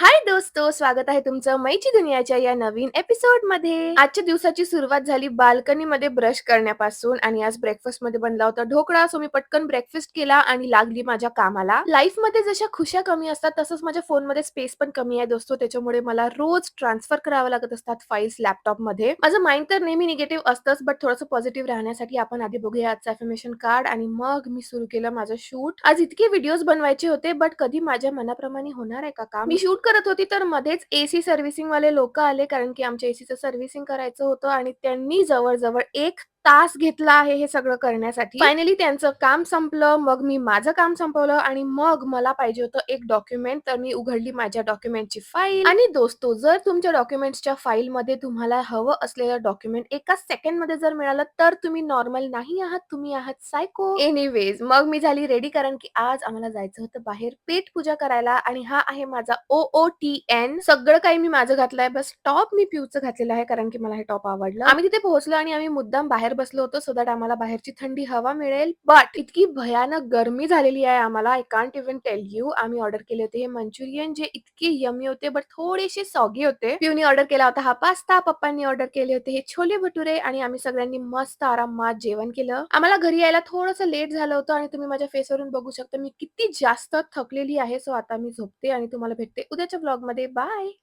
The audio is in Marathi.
हाय दोस्तो, स्वागत आहे तुमचं मैची दुनियाच्या या नवीन एपिसोडमध्ये. आजच्या दिवसाची सुरुवात झाली बाल्कनीमध्ये ब्रश करण्यापासून आणि आज ब्रेकफास्टमध्ये बनला होता ढोकळा. सो मी पटकन ब्रेकफास्ट केला आणि लागली माझ्या कामाला. लाईफमध्ये जशा खुशा कमी असतात तसंच माझ्या फोनमध्ये स्पेस पण कमी आहे दोस्तो. त्याच्यामुळे मला रोज ट्रान्सफर कराव्या लागत असतात फाईल्स लॅपटॉपमध्ये. माझं माइंड तर नेहमी निगेटिव्ह असतंच, बट थोडंसं पॉझिटिव्ह राहण्यासाठी आपण आधी बघूया आजचं अफर्मेशन कार्ड आणि मग मी सुरू केलं माझं शूट. आज इतके व्हिडिओज बनवायचे होते, बट कधी माझ्या मनाप्रमाणे होणार आहे का काम? मी शूट करत होती तर मध्येच एसी सर्व्हिसिंग वाले लोकं आले, कारण की आमच्या एसीचं सर्व्हिसिंग करायचं होतं आणि त्यांनी जवळ-जवळ 1 तास घेतला आहे हे सगळं करण्यासाठी. फायनली त्यांचं काम संपलं. मग मी माझं काम संपवलं आणि मग मला पाहिजे होतं एक डॉक्युमेंट, तर मी उघडली माझ्या डॉक्युमेंटची फाईल. आणि दोस्तो, जर तुमच्या डॉक्युमेंट्सच्या फाईलमध्ये तुम्हाला हवं असलेलं डॉक्युमेंट एका सेकंडमध्ये जर मिळालं, तर तुम्ही नॉर्मल नाही आहात, तुम्ही आहात सायको. एनिवेज, मग मी झाली रेडी, कारण की आज आम्हाला जायचं होतं बाहेर पेटपूजा करायला आणि हा आहे माझा OOTN. सगळं काही मी माझं घातलंय, बस टॉप मी पिऊचं घातलेलं आहे, कारण की मला हे टॉप आवडलं. आम्ही तिथे पोहोचलो आणि आम्ही मुद्दाम बाहेर बसलो होतो सो दॅट आम्हाला बाहेरची थंडी हवा मिळेल. बट इतकी भयानक गरमी झालेली आहे आम्हाला, I can't even tell you. आम्ही ऑर्डर केले होते हे मंचुरियन, जे इतके यम्मी होते बट थोडेसे सॉगी होते. पिऊनी ऑर्डर केला होता हा पास्ता, पप्पांनी ऑर्डर केले होते हे छोले भटुरे आणि आम्ही सगळ्यांनी मस्त आरामात जेवण केलं. आम्हाला घरी यायला थोडंसं लेट झालं होतं आणि तुम्ही माझ्या फेसवरून बघू शकता मी किती जास्त थकलेली आहे. सो आता मी झोपते आणि तुम्हाला भेटते उद्याच्या व्लॉगमध्ये. बाय.